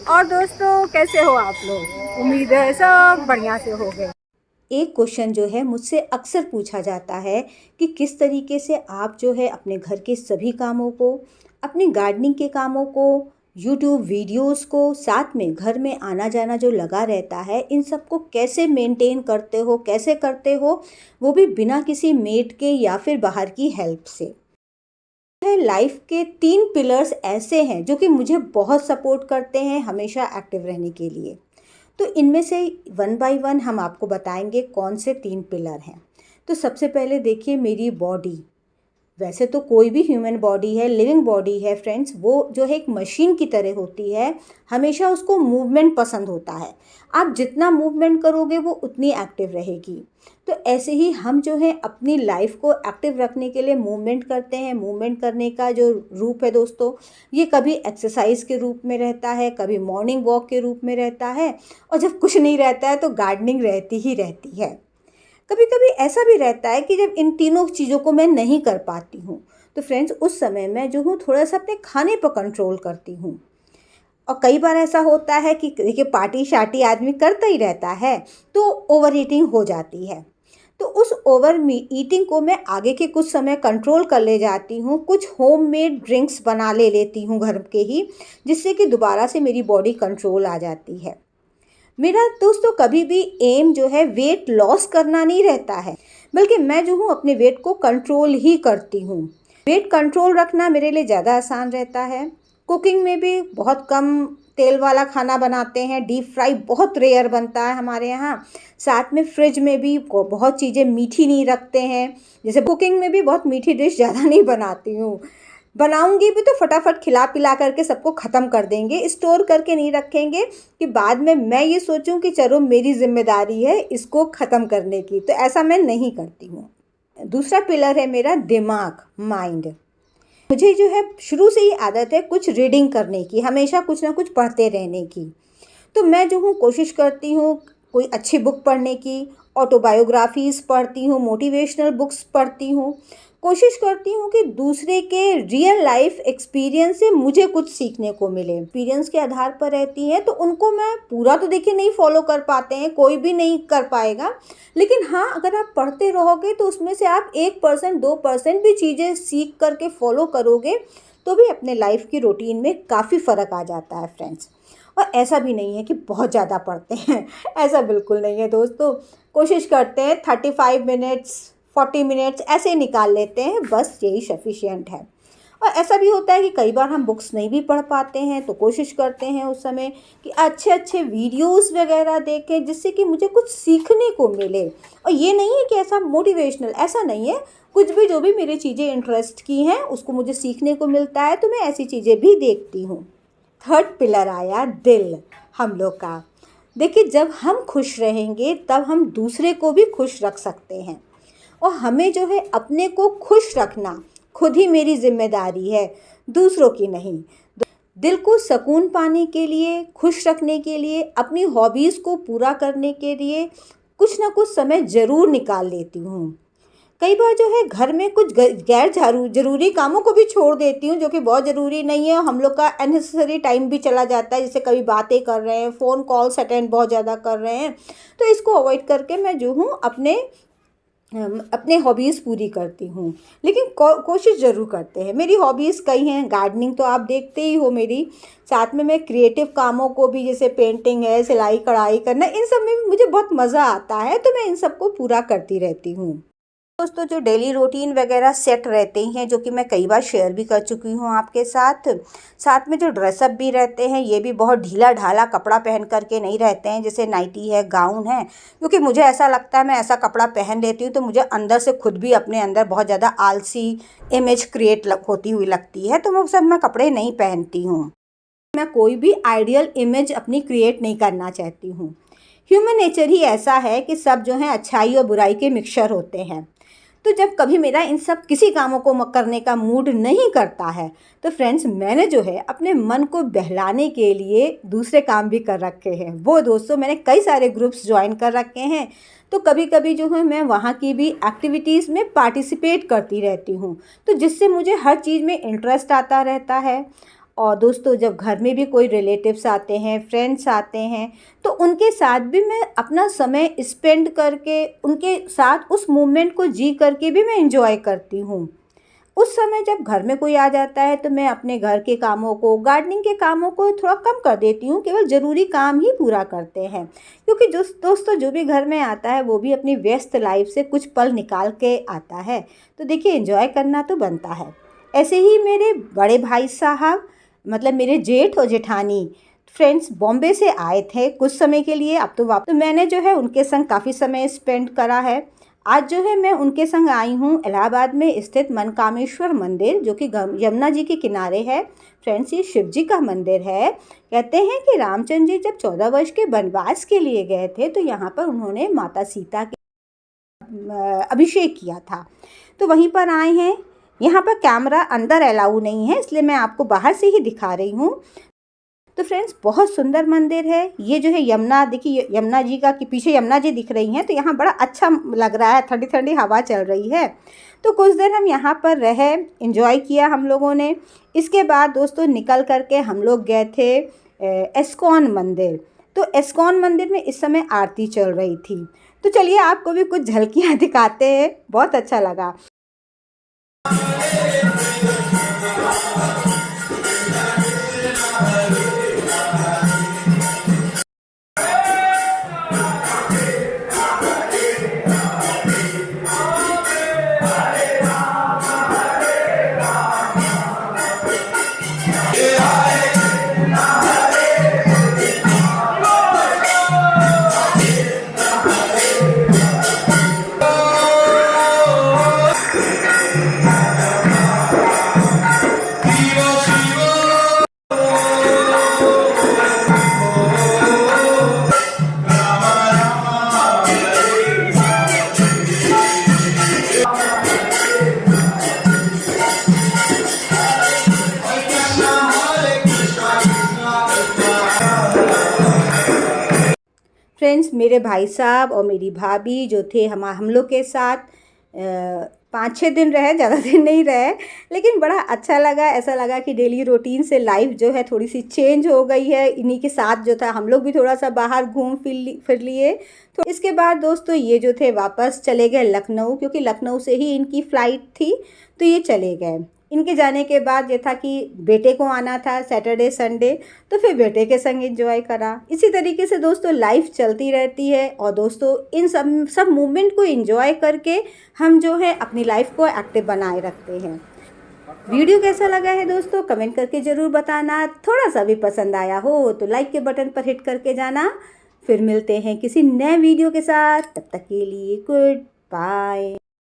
और दोस्तों कैसे हो आप लोग। उम्मीद है सब बढ़िया से हो गए। एक क्वेश्चन जो है मुझसे अक्सर पूछा जाता है कि किस तरीके से आप जो है अपने घर के सभी कामों को, अपनी गार्डनिंग के कामों को, यूट्यूब वीडियोस को, साथ में घर में आना जाना जो लगा रहता है, इन सबको कैसे मेंटेन करते हो, कैसे करते हो, वो भी बिना किसी मेड के या फिर बाहर की हेल्प से। लाइफ के 3 पिलर्स ऐसे हैं जो कि मुझे बहुत सपोर्ट करते हैं हमेशा एक्टिव रहने के लिए। तो इनमें से वन बाय वन हम आपको बताएंगे कौन से 3 पिलर हैं। तो सबसे पहले देखिए मेरी बॉडी। वैसे तो कोई भी ह्यूमन बॉडी है, लिविंग बॉडी है फ्रेंड्स, वो जो है एक मशीन की तरह होती है। हमेशा उसको मूवमेंट पसंद होता है। आप जितना मूवमेंट करोगे वो उतनी एक्टिव रहेगी। तो ऐसे ही हम जो है अपनी लाइफ को एक्टिव रखने के लिए मूवमेंट करते हैं। मूवमेंट करने का जो रूप है दोस्तों, ये कभी एक्सरसाइज के रूप में रहता है, कभी मॉर्निंग वॉक के रूप में रहता है, और जब कुछ नहीं रहता है तो गार्डनिंग रहती ही रहती है। कभी कभी ऐसा भी रहता है कि जब इन तीनों चीज़ों को मैं नहीं कर पाती हूँ, तो फ्रेंड्स उस समय मैं जो हूँ थोड़ा सा अपने खाने पर कंट्रोल करती हूँ। और कई बार ऐसा होता है कि देखिए पार्टी शार्टी आदमी करता ही रहता है, तो ओवर ईटिंग हो जाती है। तो उस ओवर ईटिंग को मैं आगे के कुछ समय कंट्रोल कर ले जाती हूँ। कुछ होममेड ड्रिंक्स बना लेती हूँ घर के ही, जिससे कि दोबारा से मेरी बॉडी कंट्रोल आ जाती है। मेरा दोस्तों कभी भी एम जो है वेट लॉस करना नहीं रहता है, बल्कि मैं जो हूँ अपने वेट को कंट्रोल ही करती हूँ। वेट कंट्रोल रखना मेरे लिए ज़्यादा आसान रहता है। कुकिंग में भी बहुत कम तेल वाला खाना बनाते हैं, डीप फ्राई बहुत रेयर बनता है हमारे यहाँ। साथ में फ्रिज में भी बहुत चीज़ें मीठी नहीं रखते हैं। जैसे कुकिंग में भी बहुत मीठी डिश ज़्यादा नहीं बनाती हूँ। बनाऊंगी भी तो फटाफट खिला पिला करके सबको ख़त्म कर देंगे, स्टोर करके नहीं रखेंगे कि बाद में मैं ये सोचूं कि चलो मेरी जिम्मेदारी है इसको ख़त्म करने की। तो ऐसा मैं नहीं करती हूँ। दूसरा पिलर है मेरा दिमाग, माइंड। मुझे जो है शुरू से ही आदत है कुछ रीडिंग करने की, हमेशा कुछ ना कुछ पढ़ते रहने की। तो मैं जो हूँ कोशिश करती हूँ कोई अच्छी बुक पढ़ने की, ऑटोबायोग्राफीज़ पढ़ती हूँ, मोटिवेशनल बुक्स पढ़ती हूँ। कोशिश करती हूँ कि दूसरे के रियल लाइफ एक्सपीरियंस से मुझे कुछ सीखने को मिले। एक्सपीरियंस के आधार पर रहती हैं, तो उनको मैं पूरा तो देखिए नहीं फॉलो कर पाते हैं, कोई भी नहीं कर पाएगा। लेकिन हाँ, अगर आप पढ़ते रहोगे तो उसमें से आप 1% 2% भी चीज़ें सीख करके फॉलो करोगे तो भी अपने लाइफ की रूटीन में काफ़ी फ़र्क आ जाता है फ्रेंड्स। और ऐसा भी नहीं है कि बहुत ज़्यादा पढ़ते हैं, ऐसा बिल्कुल नहीं है दोस्तों। कोशिश करते हैं 35 मिनट्स 40 मिनट्स ऐसे निकाल लेते हैं, बस यही सफिशिएंट है। और ऐसा भी होता है कि कई बार हम बुक्स नहीं भी पढ़ पाते हैं, तो कोशिश करते हैं उस समय कि अच्छे अच्छे वीडियोस वगैरह देखें, जिससे कि मुझे कुछ सीखने को मिले। और ये नहीं है कि ऐसा मोटिवेशनल, ऐसा नहीं है। कुछ भी जो भी मेरी चीज़ें इंटरेस्ट की हैं उसको मुझे सीखने को मिलता है, तो मैं ऐसी चीज़ें भी देखती हूँ। थर्ड पिलर आया दिल, हम लोग का। देखिए जब हम खुश रहेंगे तब हम दूसरे को भी खुश रख सकते हैं। और हमें जो है अपने को खुश रखना खुद ही मेरी जिम्मेदारी है, दूसरों की नहीं। दिल को सुकून पाने के लिए, खुश रखने के लिए, अपनी हॉबीज़ को पूरा करने के लिए कुछ ना कुछ समय ज़रूर निकाल लेती हूँ। कई बार जो है घर में कुछ गैर ज़रूरी कामों को भी छोड़ देती हूँ, जो कि बहुत ज़रूरी नहीं है। हम लोग का अननेसेसरी टाइम भी चला जाता है, जैसे कभी बातें कर रहे हैं, फ़ोन कॉल्स अटेंड बहुत ज़्यादा कर रहे हैं। तो इसको अवॉइड करके मैं जो हूँ अपने हॉबीज़ पूरी करती हूँ। लेकिन कोशिश ज़रूर करते हैं। मेरी हॉबीज़ कई हैं। गार्डनिंग तो आप देखते ही हो मेरी, साथ में मैं क्रिएटिव कामों को भी, जैसे पेंटिंग है, सिलाई कढ़ाई करना, इन सब में भी मुझे बहुत मज़ा आता है, तो मैं इन सब को पूरा करती रहती हूँ। दोस्तों जो डेली रूटीन वगैरह सेट रहते ही हैं, जो कि मैं कई बार शेयर भी कर चुकी हूँ आपके साथ। साथ में जो ड्रेसअप भी रहते हैं, ये भी बहुत ढीला ढाला कपड़ा पहन करके नहीं रहते हैं, जैसे नाइटी है, गाउन है। क्योंकि मुझे ऐसा लगता है मैं ऐसा कपड़ा पहन लेती हूँ तो मुझे अंदर से खुद भी अपने अंदर बहुत ज़्यादा आलसी इमेज क्रिएट होती हुई लगती है, तो मैं सब मैं कपड़े नहीं पहनती हूँ। मैं कोई भी आइडियल इमेज अपनी क्रिएट नहीं करना चाहती हूँ। ह्यूमन नेचर ही ऐसा है कि सब जो है अच्छाई और बुराई के मिक्सचर होते हैं। तो जब कभी मेरा इन सब किसी कामों को करने का मूड नहीं करता है, तो फ्रेंड्स मैंने जो है अपने मन को बहलाने के लिए दूसरे काम भी कर रखे हैं। वो दोस्तों मैंने कई सारे ग्रुप्स ज्वाइन कर रखे हैं, तो कभी कभी जो है मैं वहाँ की भी एक्टिविटीज़ में पार्टिसिपेट करती रहती हूँ, तो जिससे मुझे हर चीज़ में इंटरेस्ट आता रहता है। और दोस्तों जब घर में भी कोई रिलेटिव्स आते हैं, फ्रेंड्स आते हैं, तो उनके साथ भी मैं अपना समय स्पेंड करके उनके साथ उस मोमेंट को जी करके भी मैं एंजॉय करती हूँ। उस समय जब घर में कोई आ जाता है तो मैं अपने घर के कामों को, गार्डनिंग के कामों को थोड़ा कम कर देती हूँ, केवल ज़रूरी काम ही पूरा करते हैं, क्योंकि जो दोस्तों जो भी घर में आता है वो भी अपनी व्यस्त लाइफ से कुछ पल निकाल के आता है, तो देखिए एंजॉय करना तो बनता है। ऐसे ही मेरे बड़े भाई साहब, मतलब मेरे जेठ और जेठानी फ्रेंड्स बॉम्बे से आए थे कुछ समय के लिए, अब तो वापस, तो मैंने जो है उनके संग काफ़ी समय स्पेंड करा है। आज जो है मैं उनके संग आई हूँ इलाहाबाद में स्थित मनकामेश्वर मंदिर, जो कि यमुना जी के किनारे है। फ्रेंड्स ये शिव जी का मंदिर है। कहते हैं कि रामचंद्र जी जब 14 वर्ष के वनवास के लिए गए थे तो यहाँ पर उन्होंने माता सीता के अभिषेक किया था, तो वहीं पर आए हैं। यहाँ पर कैमरा अंदर अलाउ नहीं है, इसलिए मैं आपको बाहर से ही दिखा रही हूँ। तो फ्रेंड्स बहुत सुंदर मंदिर है। ये जो है यमुना, देखिए यमुना जी का कि पीछे यमुना जी दिख रही हैं, तो यहाँ बड़ा अच्छा लग रहा है, ठंडी ठंडी हवा चल रही है। तो कुछ देर हम यहाँ पर रहे, एंजॉय किया हम लोगों ने। इसके बाद दोस्तों निकल करके हम लोग गए थे इस्कॉन मंदिर। तो इस्कॉन मंदिर में इस समय आरती चल रही थी, तो चलिए आपको भी कुछ झलकियाँ दिखाते हैं, बहुत अच्छा लगा। फ्रेंड्स मेरे भाई साहब और मेरी भाभी जो थे हम लोग के साथ 5-6 दिन रहे, ज़्यादा दिन नहीं रहे, लेकिन बड़ा अच्छा लगा। ऐसा लगा कि डेली रूटीन से लाइफ जो है थोड़ी सी चेंज हो गई है। इन्हीं के साथ जो था हम लोग भी थोड़ा सा बाहर घूम फिर लिए। तो इसके बाद दोस्तों ये जो थे वापस चले गए लखनऊ, क्योंकि लखनऊ से ही इनकी फ़्लाइट थी, तो ये चले गए। इनके जाने के बाद ये था कि बेटे को आना था सैटरडे संडे, तो फिर बेटे के संग एंजॉय करा। इसी तरीके से दोस्तों लाइफ चलती रहती है, और दोस्तों इन सब मोमेंट को एंजॉय करके हम जो है अपनी लाइफ को एक्टिव बनाए रखते हैं। वीडियो कैसा लगा है दोस्तों कमेंट करके ज़रूर बताना। थोड़ा सा भी पसंद आया हो तो लाइक के बटन पर हिट करके जाना। फिर मिलते हैं किसी नए वीडियो के साथ, तब तक के लिए गुड बाय।